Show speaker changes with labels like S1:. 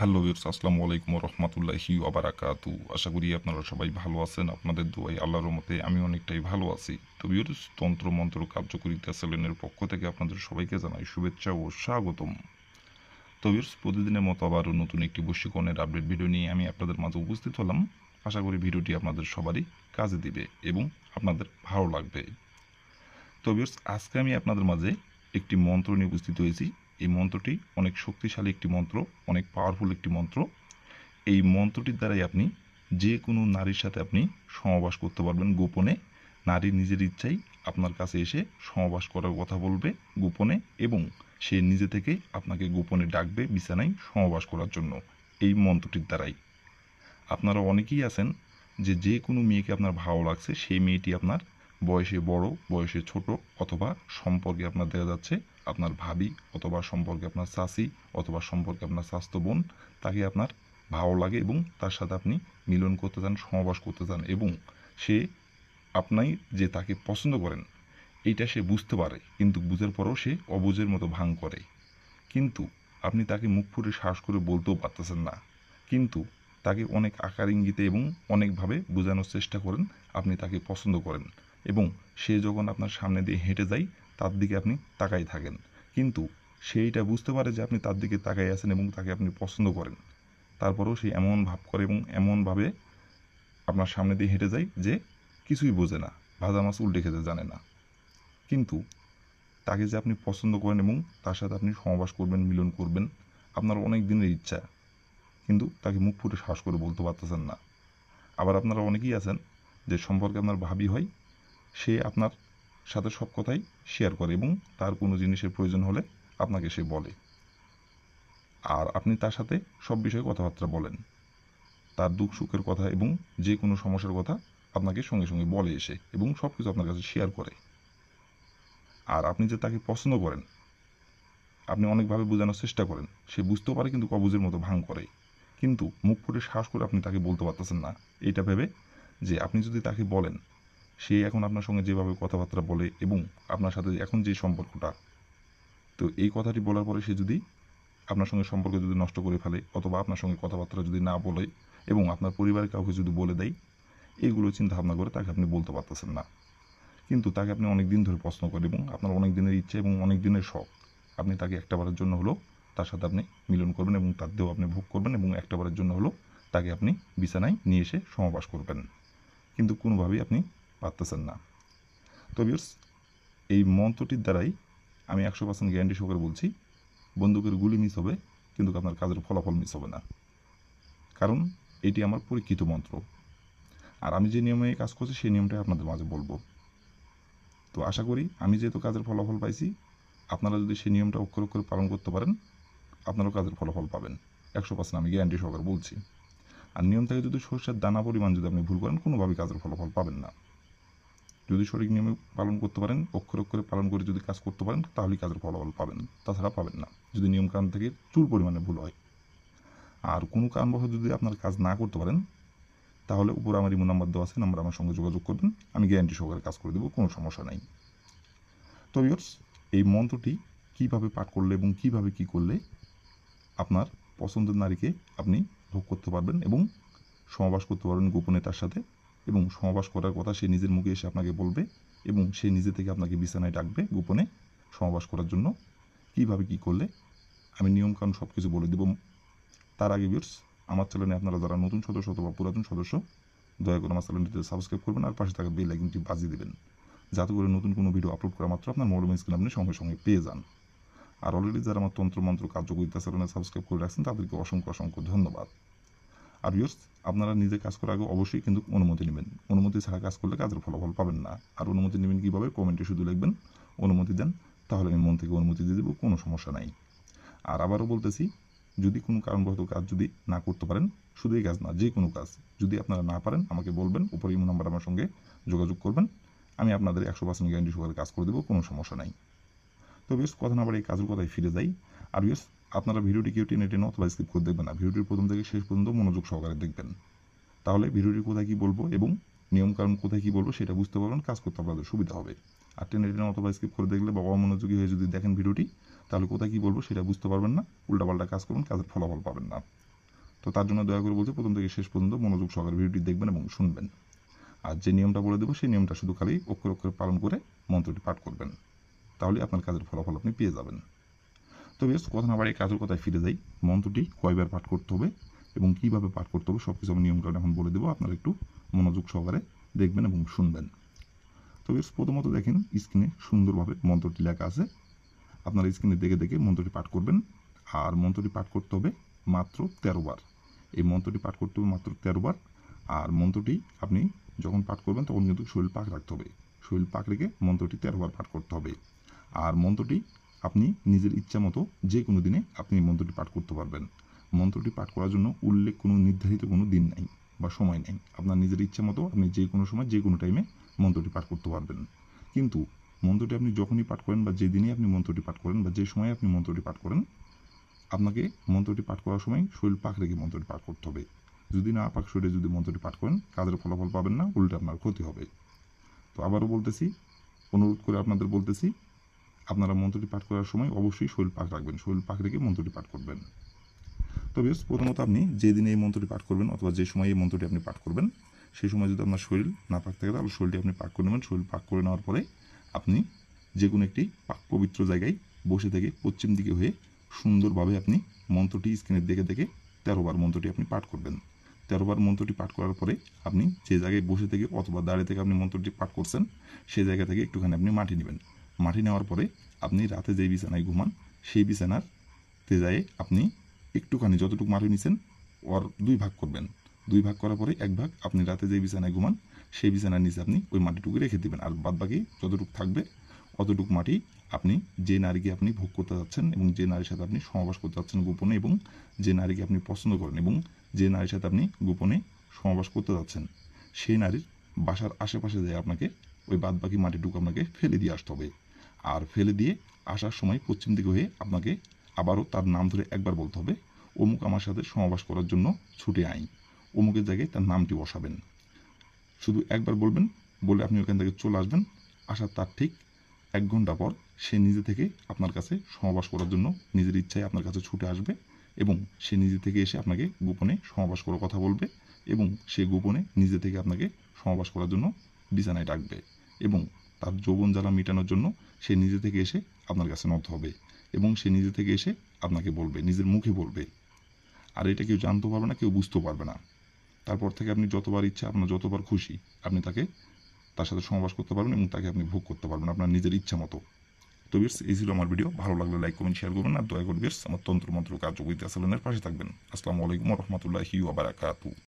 S1: Hello viewers, আসসালামু আলাইকুম ওয়া রাহমাতুল্লাহি ওয়া বারাকাতু। আশা করি আপনারা সবাই ভালো আছেন। আপনাদের দোয়ায় আল্লাহর রহমতে আমি অনেকটাই ভালো আছি। তো ভিউয়ার্স, তন্ত্র মন্ত্র কার্যকরিতা চ্যানেলের পক্ষ থেকে আপনাদের সবাইকে জানাই শুভেচ্ছা ও স্বাগতম। তো ভিউয়ার্স, প্রতিদিনের মতো আবারও নতুন একটি বশীকরণের আপডেট ভিডিও নিয়ে আমি আপনাদের মাঝে উপস্থিত হলাম। আশা করি ভিডিওটি আপনাদের সবারই কাজে দিবে এবং আপনাদের ভালো লাগবে। তো ভিউয়ার্স, আজকে আমি আপনাদের মাঝে একটি মন্ত্র নিয়ে উপস্থিত হয়েছি। এই মন্ত্রটি অনেক শক্তিশালী একটি মন্ত্র, অনেক পাওয়ারফুল একটি মন্ত্র। এই মন্ত্রটির দ্বারাই আপনি যে কোনো নারীর সাথে আপনি সহবাস করতে পারবেন গোপনে। নারী নিজের ইচ্ছাই আপনার কাছে এসে সহবাস করার কথা বলবে গোপনে, এবং সে নিজে থেকে আপনাকে গোপনে ডাকবে বিছানায় সহবাস করার জন্য এই মন্ত্রটির দ্বারাই। আপনারা অনেকেই আছেন যে যে কোনো মেয়েকে আপনার ভালো লাগছে, সেই মেয়েটি আপনার বয়সে বড়, বয়সে ছোট, অথবা সম্পর্কে আপনার দেখা যাচ্ছে আপনার ভাবি, অথবা সম্পর্কে আপনার চাচি, অথবা সম্পর্কে আপনার স্বাস্থ্য বোন। তাকে আপনার ভালো লাগে এবং তার সাথে আপনি মিলন করতে চান, সহবাস করতে চান, এবং সে আপনি যে তাকে পছন্দ করেন এইটা সে বুঝতে পারে, কিন্তু বুঝার পরেও সে অবুঝের মতো ভান করে। কিন্তু আপনি তাকে মুখ ফুটে সাহস করে বলতেও পারতেছেন না, কিন্তু তাকে অনেক আকার ইঙ্গিতে এবং অনেকভাবে বোঝানোর চেষ্টা করেন আপনি তাকে পছন্দ করেন, এবং সে যখন আপনার সামনে দিয়ে হেঁটে যায় তার দিকে আপনি তাকাই থাকেন, কিন্তু সেইটা বুঝতে পারে যে আপনি তার দিকে তাকাই আছেন এবং তাকে আপনি পছন্দ করেন। তারপরেও সে এমন ভাব করে এবং এমনভাবে আপনার সামনে দিয়ে হেঁটে যায় যে কিছুই বোঝে না, ভাজা মাছ উল্টে খেতে জানে না। কিন্তু তাকে যে আপনি পছন্দ করেন এবং তার সাথে আপনি সহবাস করবেন, মিলন করবেন, আপনার অনেক দিনের ইচ্ছা, কিন্তু তাকে মুখ ফুটে সাহস করে বলতে পারতেছেন না। আবার আপনারা অনেকেই আছেন যে সম্পর্কে আপনার ভাবি হয়, সে আপনার সাথে সব কথাই শেয়ার করে এবং তার কোনো জিনিসের প্রয়োজন হলে আপনাকে সে বলে, আর আপনি তার সাথে সব বিষয়ে কথাবার্তা বলেন, তার দুঃখ সুখের কথা এবং যে কোনো সমস্যার কথা আপনাকে সঙ্গে সঙ্গে বলে এসে, এবং সব কিছু আপনার কাছে শেয়ার করে। আর আপনি যে তাকে পছন্দ করেন, আপনি অনেকভাবে বোঝানোর চেষ্টা করেন, সে বুঝতেও পারে কিন্তু অবুঝের মতো ভান করে, কিন্তু মুখ ফুটে সাহস করে আপনি তাকে বলতে পারতেছেন না, এইটা ভেবে যে আপনি যদি তাকে বলেন, সে এখন আপনার সঙ্গে যেভাবে কথাবার্তা বলে এবং আপনার সাথে এখন যে সম্পর্কটা, তো এই কথাটি বলার পরে সে যদি আপনার সঙ্গে সম্পর্ক যদি নষ্ট করে ফেলে, অথবা আপনার সঙ্গে কথাবার্তা যদি না বলে এবং আপনার পরিবারের কাউকে যদি বলে দেয়, এইগুলো চিন্তা ভাবনা করে তাকে আপনি বলতে পারতেছেন না। কিন্তু তাকে আপনি অনেক দিন ধরে পছন্দ করেন এবং আপনার অনেক দিনের ইচ্ছে এবং অনেক দিনের শখ, আপনি তাকে একটাবারের জন্য হলেও তার সাথে আপনি মিলন করবেন এবং তার দেহ আপনি ভোগ করবেন, এবং একটাবারের জন্য হলেও তাকে আপনি বিছানায় নিয়ে এসে সহবাস করবেন, কিন্তু কোনোভাবেই আপনি পারতেছেন না। তো ভিউয়ার্স, এই মন্ত্রটির দ্বারাই আমি 100% গ্যারান্টি সহকারে বলছি, বন্দুকের গুলি মিস হবে কিন্তু আপনার কাজের ফলাফল মিস হবে না, কারণ এটি আমার পরীক্ষিত মন্ত্র। আর আমি যে নিয়মে কাজ করছি সেই নিয়মটাই আপনাদের মাঝে বলবো। তো আশা করি আমি যেহেতু কাজের ফলাফল পাইছি, আপনারা যদি সেই নিয়মটা অক্ষরে অক্ষরে পালন করতে পারেন, আপনারাও কাজের ফলাফল পাবেন। 100% আমি গ্যারান্টি সহকারে বলছি। আর নিয়ম থেকে যদি সরষের দানা পরিমাণ যদি আপনি ভুল করেন, কোনোভাবেই কাজের ফলাফল পাবেন না। যদি সঠিক নিয়মে পালন করতে পারেন, অক্ষরে অক্ষরে পালন করে যদি কাজ করতে পারেন, তাহলেই কাজের ফলাফল পাবেন, তাছাড়া পাবেন না যদি নিয়মকানুন থেকে চুল পরিমাণে ভুল হয়। আর কোনো কারণবশত যদি আপনার কাজ না করতে পারেন, তাহলে উপরে আমার ইমো নাম্বার দেওয়া আছে, নাম্বার আমার সঙ্গে যোগাযোগ করবেন, আমি গ্যারান্টি সহকারে কাজ করে দেবো, কোনো সমস্যা নাই। তো ভিউয়ার্স, এই মন্ত্রটি কীভাবে পাঠ করলে এবং কীভাবে কী করলে আপনার পছন্দের নারীকে আপনি ভোগ করতে পারবেন এবং সহবাস করতে পারবেন গোপনে তার সাথে, এবং সহবাস করার কথা সে নিজের মুখে এসে আপনাকে বলবে, এবং সে নিজে থেকে আপনাকে বিছানায় ডাকবে গোপনে সহবাস করার জন্য, কীভাবে কী করলে আমি নিয়মকানুন সব কিছু বলে দেব। তার আগে ভিউয়ার্স, আমার চ্যানেলে আপনারা যারা নতুন সদস্য অথবা পুরাতন সদস্য, দয়া করে আমার চ্যানেলটিতে সাবস্ক্রাইব করবেন আর পাশে থাকা বেল আইকনটি বাজিয়ে দেবেন, যাতে করে নতুন কোনো ভিডিও আপলোড করা মাত্র আপনার মোবাইল স্ক্রিনে আপনি সঙ্গে সঙ্গে পেয়ে যান। আর অলরেডি যারা আমার তন্ত্রমন্ত্র কার্যকরিতা চ্যানেলে সাবস্ক্রাইব করে রাখছেন তাদেরকে অসংখ্য অসংখ্য ধন্যবাদ। আর ভিউয়ার্স, আপনারা নিজে কাজ করার আগে অবশ্যই কিন্তু অনুমতি নেবেন, অনুমতি ছাড়া কাজ করলে কাজের ফলাফল পাবেন না। আর অনুমতি নেবেন কীভাবে, কমেন্টে শুধু লিখবেন অনুমতি দেন, তাহলে আমি মন থেকে অনুমতি দিয়ে দেবো, কোনো সমস্যা নাই। আর আবারও বলতেছি, যদি কোনো কারণবশত কাজ যদি না করতে পারেন, শুধু এই কাজ না যে কোনো কাজ যদি আপনারা না পারেন, আমাকে বলবেন, উপরে ইমো নাম্বার আমার সঙ্গে যোগাযোগ করবেন, আমি আপনাদের 100% গ্যারান্টি সহকারে কাজ করে দেবো, কোনো সমস্যা নাই। তো বেশ কথা না বাড়ি কাজের কথায় ফিরে যাই। আর বেশ, আপনারা ভিডিওটি কেউ টেনে টেনে অথবা স্কিপ করে দেখবেন না, ভিডিওটির প্রথম থেকে শেষ পর্যন্ত মনোযোগ সহকারে দেখবেন, তাহলে ভিডিওটি কোথায় কী বলবো এবং নিয়মকানুন কোথায় কী বলবো সেটা বুঝতে পারবেন, কাজ করতে আপনাদের সুবিধা হবে। আর টেনে টেনে অথবা স্কিপ করে দেখলে বা অমনোযোগী হয়ে যদি দেখেন ভিডিওটি, তাহলে কোথায় কী বলবো সেটা বুঝতে পারবেন না, উল্টাপাল্টা কাজ করবেন, কাজের ফলাফল পাবেন না। তো তার জন্য দয়া করে বলছি প্রথম থেকে শেষ পর্যন্ত মনোযোগ সহকারে ভিডিওটি দেখবেন এবং শুনবেন। আর যে নিয়মটা বলে দেবো সেই নিয়মটা শুধু খালি অক্ষরে অক্ষরে পালন করে মন্ত্রটি পাঠ করবেন, তাহলে আপনার কাজের ফলাফল আপনি পেয়ে যাবেন। তো বেশ কথা না বাড়িয়ে কাজের কথায় ফিরে যাই। মন্ত্রটি কয়বার পাঠ করতে হবে এবং কীভাবে পাঠ করতে হবে সব কিছু আমি নিয়মকানুন এখন বলে দেবো, আপনারা একটু মনোযোগ সহকারে দেখবেন এবং শুনবেন। তো বেশ প্রথমত দেখেন স্ক্রিনে সুন্দরভাবে মন্ত্রটি লেখা আছে, আপনারা স্ক্রিনে দেখে দেখে মন্ত্রটি পাঠ করবেন। আর মন্ত্রটি পাঠ করতে হবে মাত্র 13 বার। এই মন্ত্রটি পাঠ করতে হবে মাত্র 13 বার। আর মন্ত্রটি আপনি যখন পাঠ করবেন তখন কিন্তু শরীর পাক রাখতে হবে, শরীর পাক রেখে মন্ত্রটি 13 বার পাঠ করতে হবে। আর মন্ত্রটি আপনি নিজের ইচ্ছা মতো যে কোনো দিনে আপনি মন্ত্রটি পাঠ করতে পারবেন। মন্ত্রটি পাঠ করার জন্য উল্লেখ কোনো নির্ধারিত কোনো দিন নাই বা সময় নেই, আপনার নিজের ইচ্ছা মতো আপনি যে কোনো সময় যে কোনো টাইমে মন্ত্রটি পাঠ করতে পারবেন। কিন্তু মন্ত্রটি আপনি যখনই পাঠ করেন বা যে দিনই আপনি মন্ত্রটি পাঠ করেন বা যে সময়ে আপনি মন্ত্রটি পাঠ করেন, আপনাকে মন্ত্রটি পাঠ করার সময় শরীর পাক রেখে মন্ত্রটি পাঠ করতে হবে। যদি না পাক শরীরে যদি মন্ত্রটি পাঠ করেন কাজের ফলাফল পাবেন না, উল্টে আপনার ক্ষতি হবে। তো আবারও বলতেছি, অনুরোধ করে আপনাদের বলতেছি, আপনারা মন্ত্রটি পাঠ করার সময় অবশ্যই শরীর পাক রাখবেন, শরীর পাক রেখে মন্ত্রটি পাঠ করবেন। তো বেশ প্রথমত আপনি যে দিনে এই মন্ত্রটি পাঠ করবেন অথবা যে সময় এই মন্ত্রটি আপনি পাঠ করবেন সেই সময় যদি আপনার শরীর না পাক থাকে তাহলে শরীরটি আপনি পাক করে নেবেন। শরীর পাক করে নেওয়ার পরে আপনি যে কোনো একটি পাক পবিত্র জায়গায় বসে থেকে পশ্চিম দিকে হয়ে সুন্দরভাবে আপনি মন্ত্রটি স্ক্রিনের দেখে দেখে 13 বার মন্ত্রটি আপনি পাঠ করবেন। 13 বার মন্ত্রটি পাঠ করার পরে আপনি যে জায়গায় বসে থেকে অথবা দাঁড়িয়ে থেকে আপনি মন্ত্রটি পাঠ করছেন সেই জায়গা থেকে একটুখানি আপনি মাটি নেবেন। মাটি নেওয়ার পরে আপনি রাতে যেই বিছানায় ঘুমান সেই বিছানার তেজায়ে আপনি একটুখানি যতটুকু মাটি নিছেন ওর 2 ভাগ করবেন। 2 ভাগ করার পরে 1 ভাগ আপনি রাতে যে বিছানায় ঘুমান সেই বিছানার নিচে আপনি ওই মাটিটুকু রেখে দেবেন। আর বাদবাকি যতটুকু থাকবে অতটুকু মাটি আপনি যে নারীকে আপনি ভোগ করতে যাচ্ছেন এবং যে নারীর সাথে আপনি সহবাস করতে যাচ্ছেন গোপনে, এবং যে নারীকে আপনি পছন্দ করেন এবং যে নারীর সাথে আপনি গোপনে সহবাস করতে যাচ্ছেন সেই নারীর বাসার আশেপাশে যেয়ে আপনাকে ওই বাদবাকি মাটিটুকু আপনাকে ফেলে দিয়ে আসতে হবে। আর ফেলে দিয়ে আসার সময় পশ্চিম দিকে হয়ে আপনাকে আবারও তার নাম ধরে একবার বলতে হবে, অমুক আমার সাথে সহবাস করার জন্য ছুটে আই। অমুকের জায়গায় তার নামটি বসাবেন। শুধু একবার বলবেন, বলে আপনি ওখান থেকে চলে আসবেন। আসার তার ঠিক 1 ঘন্টা পর সে নিজে থেকে আপনার কাছে সহবাস করার জন্য নিজের ইচ্ছায় আপনার কাছে ছুটে আসবে এবং সে নিজে থেকে এসে আপনাকে গোপনে সহবাস করার কথা বলবে এবং সে গোপনে নিজে থেকে আপনাকে সহবাস করার জন্য বিছানায় ডাকবে এবং তার যৌবন জ্বালা মেটানোর জন্য সে নিজে থেকে এসে আপনার কাছে নত হবে এবং সে নিজে থেকে এসে আপনাকে বলবে, নিজের মুখে বলবে। আর এটা কেউ জানতেও পারবে না, কেউ বুঝতেও পারবে না। তারপর থেকে আপনি যতবার ইচ্ছা, আপনার যতবার খুশি আপনি তার সাথে সহবাস করতে পারবেন এবং তাকে আপনি ভোগ করতে পারবেন আপনার নিজের ইচ্ছা মতো। তো বিয়ার্স, এই ছিল আমার ভিডিও। ভালো লাগলে লাইক কমেন্ট শেয়ার করবেন আর দয়া করে বিয়ার্স আমার তন্ত্র মন্ত্র কার্যকরিতা চ্যানেলের পাশে থাকবেন। আসসালামু আলাইকুম ওয়া রাহমাতুল্লাহি ওয়া বারাকাতুহু।